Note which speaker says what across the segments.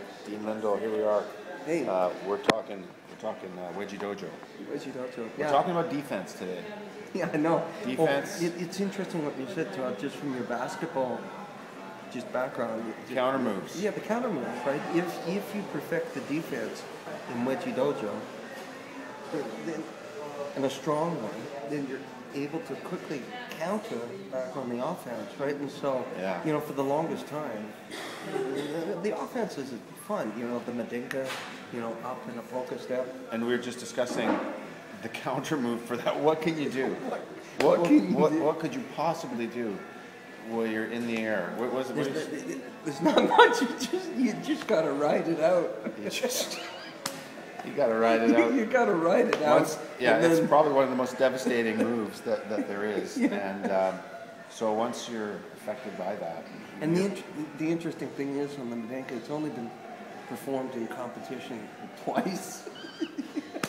Speaker 1: right, Dean Lindell, here we are.
Speaker 2: Hey.
Speaker 1: We're talking Wedgy Dojo.
Speaker 2: Wedgy Dojo.
Speaker 1: We're talking about defense today.
Speaker 2: Yeah, I know.
Speaker 1: Defense.
Speaker 2: Well, it's interesting what you said, Todd, just from your basketball background.
Speaker 1: Counter moves.
Speaker 2: Yeah, the counter moves, right? If you perfect the defense in Wedgy Dojo, then, and a strong one, then you're able to quickly counter back on the offense, right? And so, you know, for the longest time, the offense is fun. You know, the Medinka, you know, up in a polka step.
Speaker 1: And we were just discussing the counter move for that. What can you do? What could you possibly do while you're in the air? What was it?
Speaker 2: There's not much. You just gotta ride it out.
Speaker 1: You gotta ride it out.
Speaker 2: You gotta ride it out.
Speaker 1: It's probably one of the most devastating moves that there is. Yeah. And so once you're affected by that.
Speaker 2: And the interesting thing is on the Medinka, it's only been performed in competition twice.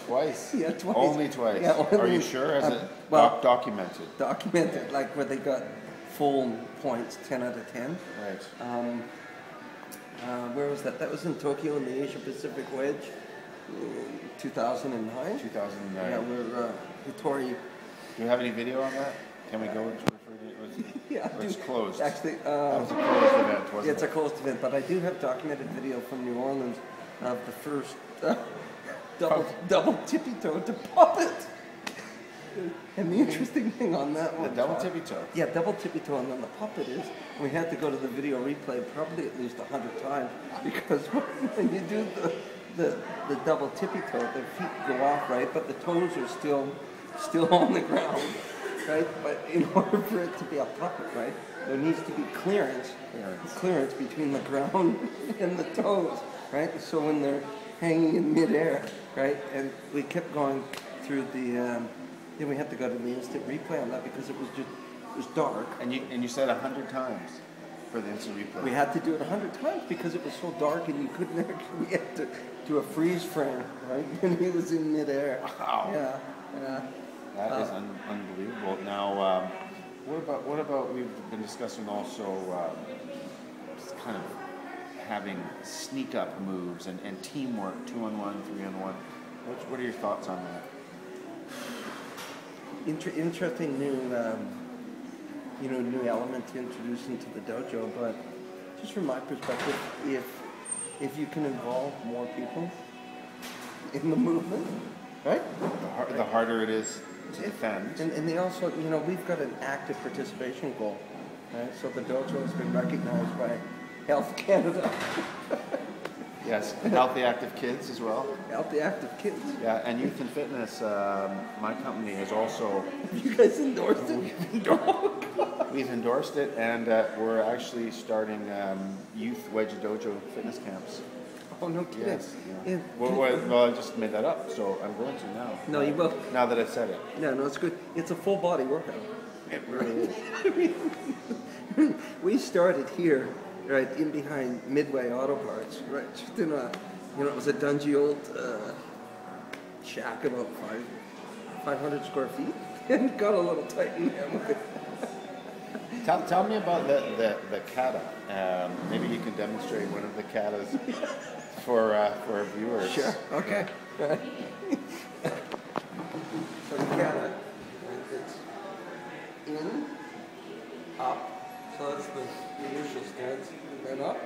Speaker 1: Twice?
Speaker 2: Yeah, twice.
Speaker 1: Only twice?
Speaker 2: Yeah,
Speaker 1: Are you sure? Has it documented?
Speaker 2: Documented, like where they got full points, 10 out of 10.
Speaker 1: Right.
Speaker 2: Where was that? That was in Tokyo in the Asia Pacific Wedge, 2009.
Speaker 1: 2009.
Speaker 2: Yeah, where Hitori.
Speaker 1: Do you have any video on that? Can we go into it?
Speaker 2: Yeah,
Speaker 1: it's closed.
Speaker 2: Actually,
Speaker 1: that was a closed event, wasn't it?
Speaker 2: Yeah, it's a closed event, but I do have documented video from New Orleans of the first double tippy toe to puppet. And the interesting thing on that one,
Speaker 1: the double tippy toe.
Speaker 2: Yeah, double tippy toe, and then the puppet is we had to go to the video replay probably at least 100 times because when you do the double tippy toe, the feet go off, right, but the toes are still on the ground, right? But in order for it to be a puppet, right, there needs to be clearance between the ground and the toes, right? So when they're hanging in midair, right, and we kept going through the. Then we had to go to the instant replay on that because it was dark.
Speaker 1: And you said 100 times for the instant replay.
Speaker 2: We had to do it 100 times because it was so dark and you couldn't actually get to do a freeze frame, right? When he was in midair.
Speaker 1: Wow.
Speaker 2: Yeah.
Speaker 1: That is unbelievable. Now, what about we've been discussing also kind of having sneak up moves and teamwork, 2-on-1, 3-on-1. What are your thoughts on that?
Speaker 2: Interesting new element to introduce into the dojo, but just from my perspective, if you can involve more people in the movement, right?
Speaker 1: The harder it is to defend.
Speaker 2: And they also, you know, we've got an active participation goal, right? So the dojo has been recognized by Health Canada.
Speaker 1: Yes, Healthy Active Kids as well.
Speaker 2: Healthy Active Kids.
Speaker 1: Yeah, and Youth and Fitness, my company has also...
Speaker 2: Have you guys endorsed it?
Speaker 1: We've endorsed it, and we're actually starting youth Wedgy Dojo fitness camps.
Speaker 2: Oh, no kidding.
Speaker 1: Yes. Yeah. Well, I just made that up, so I'm going to now.
Speaker 2: No, you will.
Speaker 1: Now that I've said it.
Speaker 2: No, it's good. It's a full body workout.
Speaker 1: It really is.
Speaker 2: We started here. Right, in behind Midway Auto Parts, right, just in a, you know, it was a dungy old shack about 500 square feet, and got a little tight in there with it.
Speaker 1: Tell me about the kata. Maybe you can demonstrate one of the katas for our viewers.
Speaker 2: Sure, okay. Right. So the kata, it's in, up. So that's the initial stance, and then up,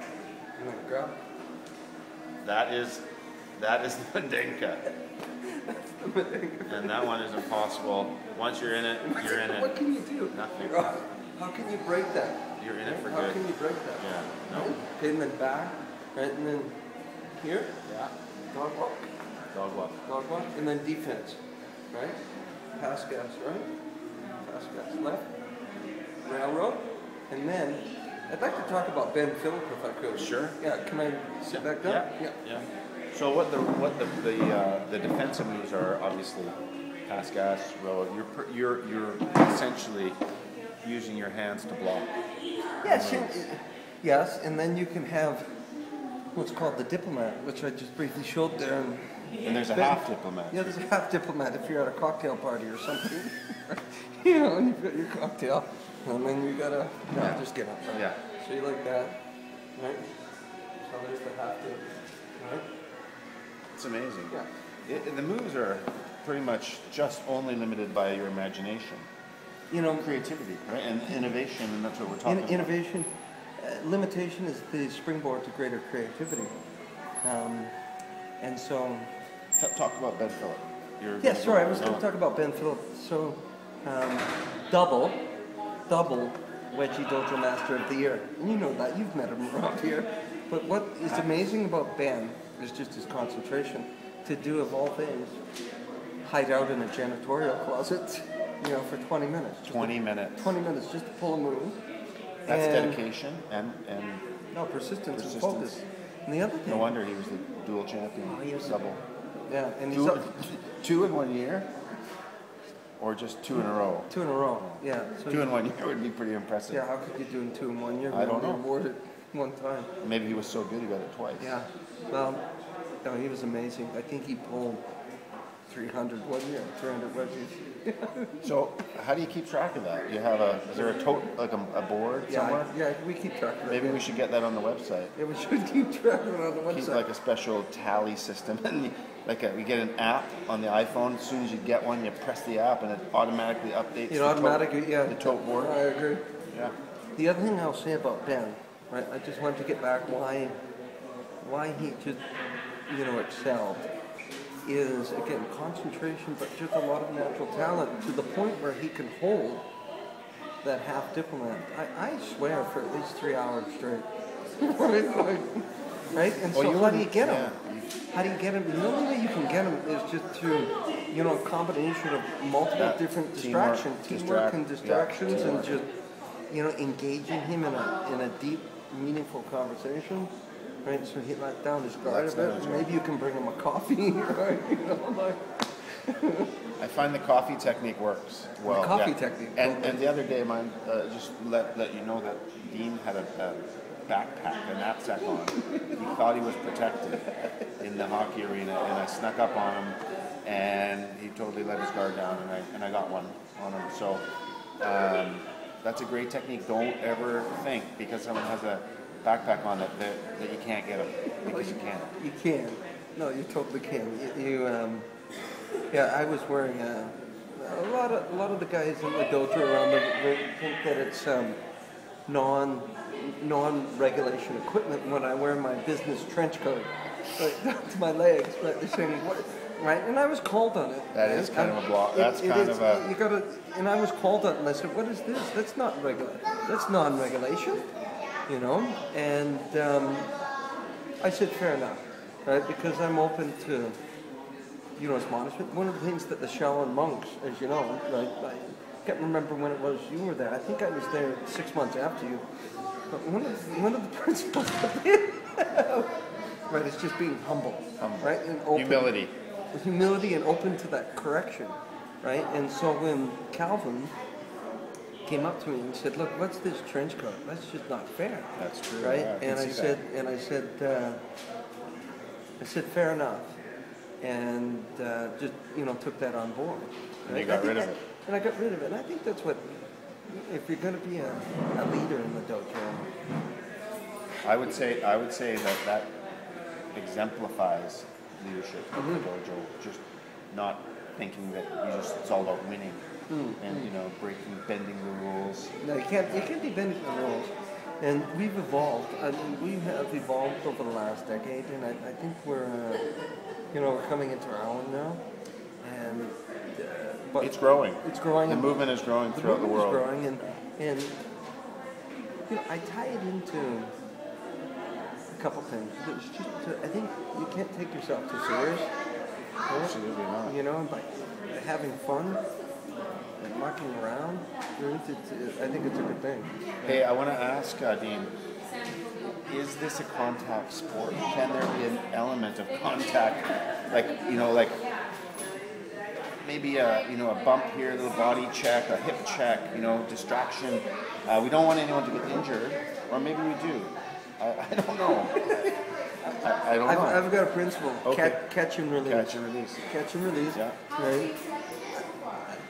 Speaker 2: and then grab.
Speaker 1: That is the Medinka.
Speaker 2: That's the Medinka.
Speaker 1: And that one is impossible. Once you're in it, you're in it.
Speaker 2: What can you do?
Speaker 1: Nothing.
Speaker 2: How can you break that?
Speaker 1: You're in it for
Speaker 2: How
Speaker 1: good.
Speaker 2: can you break that?
Speaker 1: Yeah. No.
Speaker 2: Okay, and then back, right, and then here.
Speaker 1: Yeah.
Speaker 2: Dog walk.
Speaker 1: Dog walk.
Speaker 2: Dog walk, and then defense, right? Pass gas, right? Pass gas left. Railroad. And then, I'd like to talk about Ben Phillip if I could.
Speaker 1: Sure.
Speaker 2: Yeah, can I sit back down?
Speaker 1: Yeah. So what the defensive moves are obviously pass gas, road. You're essentially using your hands to block.
Speaker 2: Yes, and then you can have what's called the diplomat, which I just briefly showed there.
Speaker 1: And there's a half diplomat.
Speaker 2: Yeah, there's a half diplomat if you're at a cocktail party or something. You know, and you've got your cocktail. And then you gotta, just get up. Right?
Speaker 1: Yeah.
Speaker 2: So you like that, right? others that have to. Right?
Speaker 1: It's amazing.
Speaker 2: Yeah.
Speaker 1: The moves are pretty much just only limited by your imagination.
Speaker 2: You know,
Speaker 1: Creativity, right? And innovation, and that's what we're talking about.
Speaker 2: innovation, limitation is the springboard to greater creativity. And so...
Speaker 1: Talk about Ben Phillip.
Speaker 2: Yes, sorry, I was going to talk about Ben Phillip. So, double Wedgy Dojo Master of the Year. And you know that, you've met him around here. But what is amazing about Ben is just his concentration. To do, of all things, hide out in a janitorial closet, for 20 minutes.
Speaker 1: 20 minutes.
Speaker 2: 20 minutes just to pull a move.
Speaker 1: That's dedication and
Speaker 2: persistence and focus. And the other thing...
Speaker 1: No wonder he was the dual champion.
Speaker 2: He was
Speaker 1: double.
Speaker 2: Yeah, and he's
Speaker 1: two in 1 year? Or just 2 in a row?
Speaker 2: 2 in a row, yeah. So
Speaker 1: 2 in 1 year would be pretty impressive.
Speaker 2: Yeah, how could you do 2 in 1 year?
Speaker 1: I don't know.
Speaker 2: Awarded one time.
Speaker 1: Maybe he was so good he got it twice.
Speaker 2: Yeah. Well, no, he was amazing. I think he pulled 300 1 year, 300 wedges. So,
Speaker 1: how do you keep track of that? You have is there a board somewhere?
Speaker 2: Yeah, we keep track of it.
Speaker 1: Maybe we should get that on the website.
Speaker 2: Yeah, we should keep track of it on the website.
Speaker 1: Keep like a special tally system, and we get an app on the iPhone. As soon as you get one, you press the app, and it automatically updates. The tote board.
Speaker 2: I agree.
Speaker 1: Yeah.
Speaker 2: The other thing I'll say about Ben, right? I just wanted to get back why he just excelled. Is, again, concentration, but just a lot of natural talent to the point where he can hold that half diplomat. I swear for at least 3 hours straight. Right? And so how do you get him? How do you get him? The only way you can get him is just through, a combination of multiple different distractions, teamwork and distractions, and just, engaging him in a deep, meaningful conversation. Right, so he let down his guard a bit. Maybe you can bring him a coffee, right?
Speaker 1: I find the coffee technique works well.
Speaker 2: The coffee technique.
Speaker 1: And the other day, just let you know that Dean had a backpack, a knapsack on. He thought he was protected in the hockey arena, and I snuck up on him, and he totally let his guard down, and I got one on him. So that's a great technique. Don't ever think because someone has a backpack on that you can't get them, because you can.
Speaker 2: You can. No, you totally can. I was wearing a lot of the guys in the dojo around the think that it's non-regulation equipment when I wear my business trench coat right to my legs. Right, they're saying what? Right, and I was called on it.
Speaker 1: That is kind of a block. That's kind of a.
Speaker 2: You gotta. And I was called on it, and I said, "What is this? That's not regular. That's non-regulation." And I said, fair enough, right? Because I'm open to, admonishment. One of the things that the Shaolin monks, as you know, right? I can't remember when it was you were there. I think I was there 6 months after you. But one of the principles that they have, right, is just being humble. Right? And open, humility and open to that correction, right? And so when Calvin came up to me and said, "Look, what's this trench coat? That's just not fair."
Speaker 1: That's true,
Speaker 2: right?
Speaker 1: Yeah,
Speaker 2: and I said, fair enough, and just took that on board.
Speaker 1: And you got rid of it.
Speaker 2: And I got rid of it. And I think that's what, if you're going to be a leader in the dojo.
Speaker 1: I would say that exemplifies leadership in the dojo. Just not thinking that it's all about winning. And bending the rules.
Speaker 2: No, you can't be bending the rules. And we've evolved. I mean, we have evolved over the last decade, and I think we're coming into our own now. And but
Speaker 1: it's growing.
Speaker 2: It's growing.
Speaker 1: The movement is growing throughout the world.
Speaker 2: It's growing, and I tie it into a couple things. It's just I think you can't take yourself too serious.
Speaker 1: Absolutely not.
Speaker 2: By having fun. And mucking around, I think it's a good thing.
Speaker 1: Hey, I want to ask Dean, is this a contact sport? Can there be an element of contact, like maybe a bump here, a little body check, a hip check, distraction? We don't want anyone to get injured, or maybe we do. I don't know. I don't know.
Speaker 2: I've got a principle.
Speaker 1: Okay.
Speaker 2: Catch and release.
Speaker 1: Catch and release.
Speaker 2: Catch and release.
Speaker 1: Yeah.
Speaker 2: Right.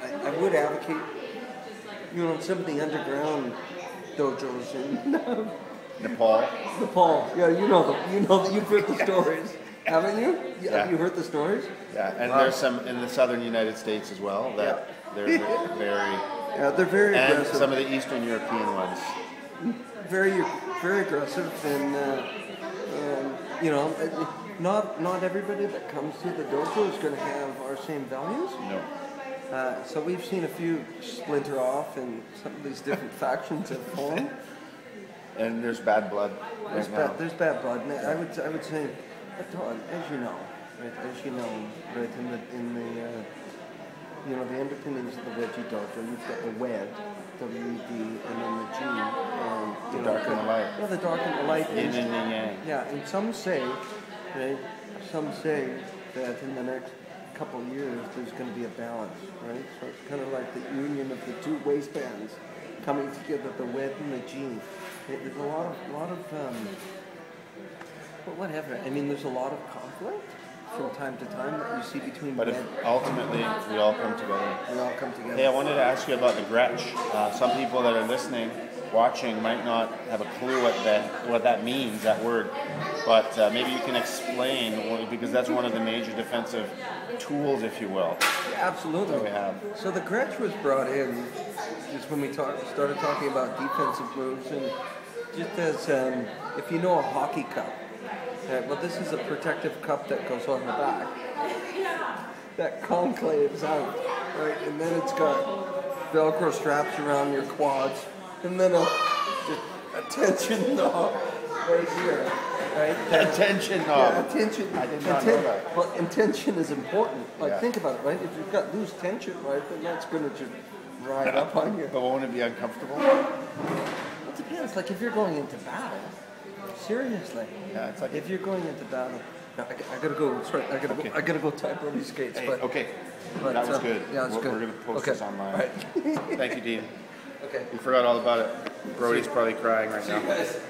Speaker 2: I would advocate, some of the underground dojos and
Speaker 1: Nepal.
Speaker 2: Nepal. Yeah, you've heard the stories, haven't you?
Speaker 1: Yeah.
Speaker 2: Have you heard the stories?
Speaker 1: Yeah, and there's some in the southern United States as well that they're very.
Speaker 2: Yeah, they're very
Speaker 1: and
Speaker 2: aggressive.
Speaker 1: some of the Eastern European ones.
Speaker 2: Very, very aggressive, and not everybody that comes to the dojo is going to have our same values.
Speaker 1: No.
Speaker 2: So we've seen a few splinter off, and some of these different factions have formed.
Speaker 1: And there's bad blood.
Speaker 2: There's bad blood. And I would say, Todd, as you know, right in the underpinnings of the Wedgy Dojo, you've got the WED, W-E-D, and then the G, and
Speaker 1: The dark and the light.
Speaker 2: Yeah, the dark and the light.
Speaker 1: Yin and the yang.
Speaker 2: Yeah, and some say that in the next couple of years there's going to be a balance, right? So it's kind of like the union of the two waistbands coming together, the WED and the G. There's a lot of but whatever. I mean, there's a lot of conflict from time to time that you see between.
Speaker 1: But ultimately, we all come together.
Speaker 2: We all come together.
Speaker 1: Hey, I wanted to ask you about the Gretsch. Some people that are listening, watching, might not have a clue what that means, that word. But maybe you can explain, because that's one of the major defensive tools, if you will.
Speaker 2: Absolutely.
Speaker 1: That we have.
Speaker 2: So the Gretsch was brought in just when we started talking about defensive moves, and just as if you know a hockey cup. Well, this is a protective cup that goes on the back that conclaves out, right? And then it's got Velcro straps around your quads, and then a tension knob right here, right?
Speaker 1: A tension knob.
Speaker 2: Yeah, a tension.
Speaker 1: I did not know that.
Speaker 2: Well, and tension is important. Like,
Speaker 1: Yeah.
Speaker 2: think about it, right? If you've got loose tension, right, then that's going to just ride up on you.
Speaker 1: But won't it be uncomfortable?
Speaker 2: It depends. Like, if you're going into battle, seriously.
Speaker 1: Yeah, it's like
Speaker 2: If you're going into battle, I gotta go. Sorry, I gotta go tie Brody skates.
Speaker 1: Hey,
Speaker 2: but
Speaker 1: okay.
Speaker 2: but,
Speaker 1: That was good.
Speaker 2: Yeah, it's good.
Speaker 1: We're going to post
Speaker 2: Okay.
Speaker 1: this online.
Speaker 2: All right.
Speaker 1: Thank you, Dean.
Speaker 2: Okay.
Speaker 1: We forgot all about it. Brody's probably crying right now.
Speaker 2: See you guys.